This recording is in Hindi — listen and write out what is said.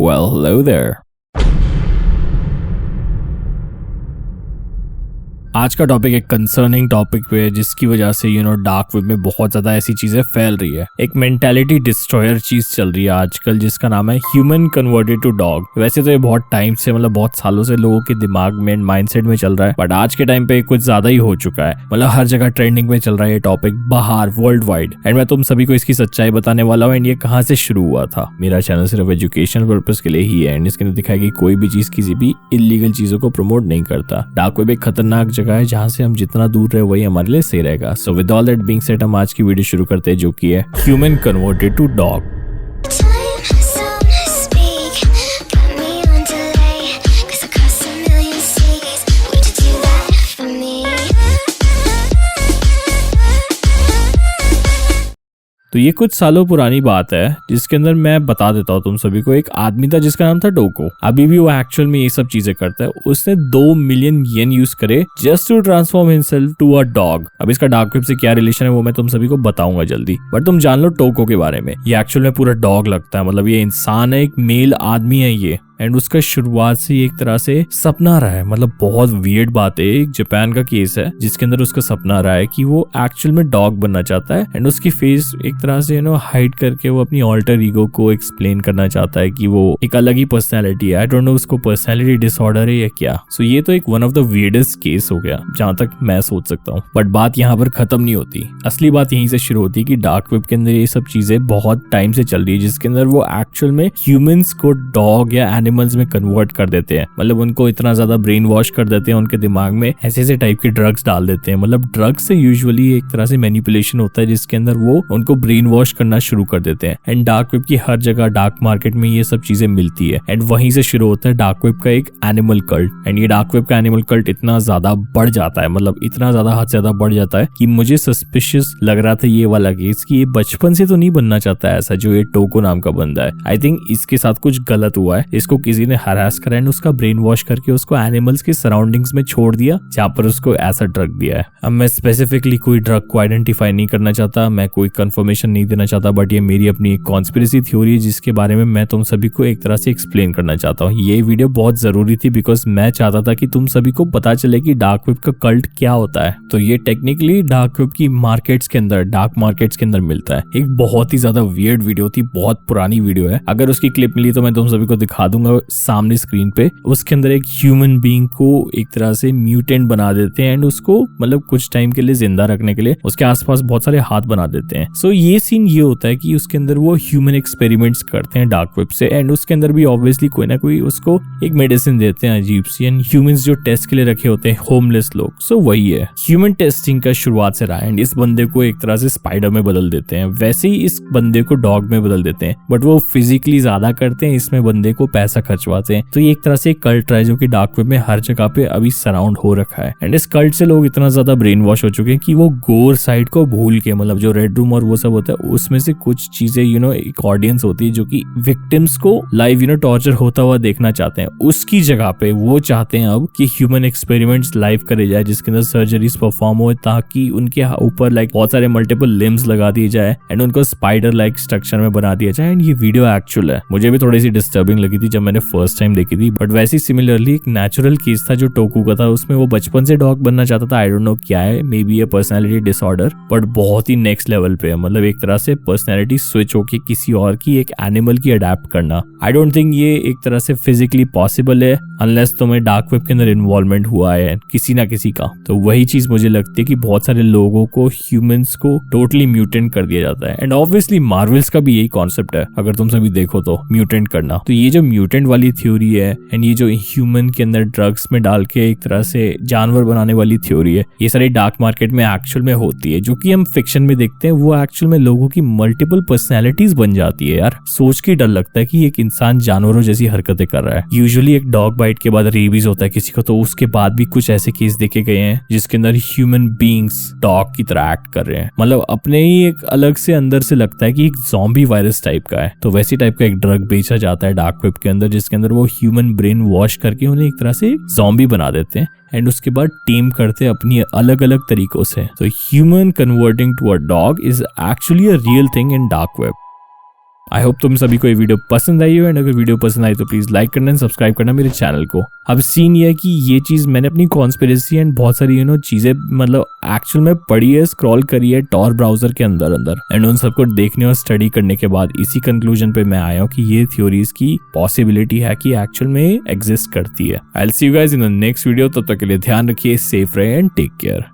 Well, hello there. आज का टॉपिक एक कंसर्निंग टॉपिक पे है जिसकी वजह से डार्क वेब में बहुत ज्यादा ऐसी चीजें फैल रही है। एक मेंटालिटी डिस्ट्रॉयर चीज चल रही है आजकल जिसका नाम है ह्यूमन कन्वर्टेड टू डॉग। वैसे तो ये बहुत टाइम से बहुत सालों से लोगों के दिमाग में माइंडसेट में चल रहा है, बट आज के टाइम पे कुछ ज्यादा ही हो चुका है। हर जगह ट्रेंडिंग में चल रहा है ये टॉपिक बाहर वर्ल्ड वाइड। एंड मैं तुम सभी को इसकी सच्चाई बताने वाला हूँ एंड ये कहाँ से शुरू हुआ था। मेरा चैनल सिर्फ एजुकेशनल पर्पज के लिए ही है एंड इसके अंदर दिखाया कि कोई भी चीज किसी भी इलीगल चीजों को प्रमोट नहीं करता। डार्क वेब एक खतरनाक जगह है जहाँ से हम जितना दूर रहे वही हमारे लिए सही रहेगा। So with all that being said हम आज की वीडियो शुरू करते हैं जो कि है ह्यूमन कन्वर्टेड टू डॉग। तो ये कुछ सालों पुरानी बात है जिसके अंदर मैं बता देता हूँ तुम सभी को। एक आदमी था जिसका नाम था टोको। अभी भी वो एक्चुअल में ये सब चीजें करता है। उसने 2 मिलियन येन यूज करे just to transform himself to a dog. अब इसका डार्क वेब से क्या रिलेशन है वो मैं तुम सभी को बताऊंगा जल्दी, बट तुम जान लो टोको के बारे में। ये एक्चुअल में पूरा डॉग लगता है, ये इंसान है, एक मेल आदमी है ये। एंड उसका शुरुआत से एक तरह से सपना रहा है। बहुत वियर्ड बात है। एक जापान का केस है जिसके अंदर उसका सपना रहा है कि वो एक्चुअल में डॉग बनना चाहता है एंड उसकी फेस एक तरह से हाइड करके वो अपनी ऑल्टर ईगो को एक्सप्लेन करना चाहता है कि वो एक अलग ही पर्सनैलिटी है। आई डोंट नो उसको पर्सनैलिटी डिसऑर्डर है या क्या। सो ये तो एक one of the weirdest case हो गया जहां तक मैं सोच सकता हूँ। बट बात यहाँ पर खत्म नहीं होती। असली बात यहीं से शुरू होती है कि डार्क वेब के अंदर ये सब चीजें बहुत टाइम से चल रही है जिसके अंदर वो एक्चुअल में ह्यूमंस को डॉग या एनिमल्स में कन्वर्ट कर देते हैं। उनको इतना ज्यादा ब्रेन वॉश कर देते हैं, उनके दिमाग में ऐसे ऐसे टाइप के ड्रग्स डाल देते हैं। ड्रग्स से यूजुअली एक तरह से मैनिपुलेशन होता है जिसके अंदर वो उनको ब्रेन वॉश करना शुरू कर देते हैं। एंड डार्क वेब की हर जगह डार्क मार्केट में ये सब चीजें मिलती है एंड वहीं से शुरू होता है डार्क वेब का एक एनिमल कल्ट। एंड ये डार्क वेब का एनिमल कल्ट इतना ज्यादा बढ़ जाता है, इतना ज्यादा हद से ज्यादा बढ़ जाता है कि मुझे सस्पिशियस लग रहा था ये वाला केस कि ये बचपन से तो नहीं बनना चाहता है ऐसा जो ये टोको नाम का बंदा है। आई थिंक इसके साथ कुछ गलत हुआ है। इसको किसी ने हरास करा एंड उसका ब्रेन वॉश करके उसको एनिमल्स के सराउंडिंग्स में छोड़ दिया जहाँ पर उसको ऐसा ड्रग दिया है। अब मैं स्पेसिफिकली कोई ड्रग को आइडेंटिफाई नहीं करना चाहता, मैं कोई कंफर्मेशन नहीं देना चाहता, बट ये मेरी अपनी एक कॉन्स्पिरेसी थ्योरी है जिसके बारे में मैं तुम सभी को एक तरह से एक्सप्लेन करना चाहता हूँ। ये वीडियो बहुत जरूरी थी बिकॉज मैं चाहता था कि तुम सभी को पता चले कि डार्क वेब का कल्ट क्या होता है। तो ये टेक्निकली डार्क वेब की मार्केट्स के अंदर, डार्क मार्केट्स के अंदर मिलता है। एक बहुत ही ज्यादा वियर्ड वीडियो थी, बहुत पुरानी वीडियो है। अगर उसकी क्लिप मिली तो मैं तुम सभी को दिखा दूंगा सामने स्क्रीन पे। उसके अंदर एक ह्यूमन बीइंग को एक तरह से म्यूटेंट बना देते हैं एंड उसको कुछ टाइम के लिए जिंदा रखने के लिए उसके आसपास बहुत सारे हाथ बना देते हैं। सो ये सीन ये होता है कि उसके अंदर वो ह्यूमन एक्सपेरिमेंट्स करते हैं डार्क वेब से एंड उसके अंदर भी ऑब्वियसली कोई ना कोई उसको एक मेडिसिन देते हैं अजीब सी। एंड ह्यूमंस जो टेस्ट के लिए रखे होते हैं होमलेस लोग, सो वही है ह्यूमन टेस्टिंग का शुरुआत से रहा। एंड इस बंदे को एक तरह से स्पाइडर में बदल देते हैं, वैसे ही इस बंदे को डॉग में बदल देते हैं, बट वो फिजिकली ज्यादा करते हैं, इसमें बंदे को पैसा खर्चवाते हैं। तो ये एक तरह से कल्ट है जो कि डार्क वेब में हर जगह पे अभी सराउंड हो रखा है। एंड इस कल्ट से लोग इतना ज्यादा ब्रेन वॉश हो चुके हैं कि वो गोर साइड को भूल के जो रेड रूम और वो सब होता है उसमें से कुछ चीजें एक ऑडियंस होती है जो कि विक्टिम्स को लाइव टॉर्चर होता हुआ देखना चाहते हैं। उसकी जगह पे वो चाहते हैं अब कि ह्यूमन एक्सपेरिमेंट्स लाइव करे जाए जिसके अंदर सर्जरीज परफॉर्म हो ताकि उनके ऊपर बहुत सारे मल्टीपल लिम्स लगा दिए जाए एंड उनको स्पाइडर लाइक स्ट्रक्चर में बना दिया जाए। एंड ये वीडियो एक्चुअल है, मुझे भी थोड़ी सी डिस्टर्बिंग लगी थी जब मैंने फर्स्ट टाइम देखी थी, बट वैसे सिमिलरली एक नेचुरल केस था जो टोकू का था। उसमें वो बचपन से डॉग बनना चाहता था। आई डोंट नो क्या है, may be A personality disorder, but बहुत ही नेक्स्ट लेवल पे है। एक तरह से पर्सनैलिटी स्विच होके किसी और की एक एनिमल की अडेप्ट करना। आई डोंट थिंक ये एक तरह से फिजिकली पॉसिबल है अनलेस तुम्हें डार्क वेब के अंदर इन्वॉल्वमेंट हुआ है किसी ना किसी का। तो वही चीज मुझे लगती है कि बहुत सारे लोगों को, ह्यूमंस को टोटली म्यूटेंट कर दिया जाता है। एंड ऑब्वियसली मार्वल्स का भी यही कॉन्सेप्ट है अगर तुम सभी देखो तो, म्यूटेंट करना। तो ये जो म्यूटेंट वाली थ्योरी है एंड ये जो ह्यूमन के अंदर ड्रग्स में डाल के एक तरह से जानवर बनाने वाली थ्योरी है, ये सारी डार्क मार्केट में एक्चुअल में होती है। जो कि हम फिक्शन में देखते हैं वो एक्चुअल में लोगों की मल्टीपल पर्सनैलिटीज बन जाती है। यार सोच के डर लगता है कि एक इंसान जानवरों जैसी हरकतें कर रहा है। यूजुअली एक डॉग बाइट के बाद रेबीज होता है किसी को, तो उसके बाद भी कुछ ऐसे केस देखे गए हैं जिसके अंदर ह्यूमन बीइंग्स डॉग की तरह एक्ट कर रहे हैं। अपने ही एक अलग से अंदर से लगता है कि एक ज़ॉम्बी वायरस टाइप का है। तो वैसी टाइप का एक ड्रग बेचा जाता है डार्क वेब के अंदर जिसके अंदर वो ह्यूमन ब्रेन वॉश करके उन्हें एक तरह से ज़ॉम्बी बना देते हैं एंड उसके बाद टीम करते अपनी अलग अलग तरीकों से। तो human converting to a dog is actually a real thing in dark web. I hope तुम सभी को ये वीडियो पसंद आई हो, एंड अगर वीडियो पसंद आई तो प्लीज लाइक करना एंड सब्सक्राइब करना मेरे चैनल को। अब सीन ये है कि ये चीज मैंने अपनी कॉन्स्पिरेसी एंड बहुत सारी चीजें मतलब एक्चुअल में पढ़ी है, स्क्रॉल करी है टॉर ब्राउजर के अंदर एंड उन सबको देखने और स्टडी करने के बाद इसी कंक्लूजन पे मैं आया हूँ कि ये थ्योरीज की पॉसिबिलिटी है कि एक्चुअल में एग्जिस्ट करती है। I will see you guys in the next video. तब तक के लिए ध्यान रखिए, सेफ रहे एंड टेक केयर।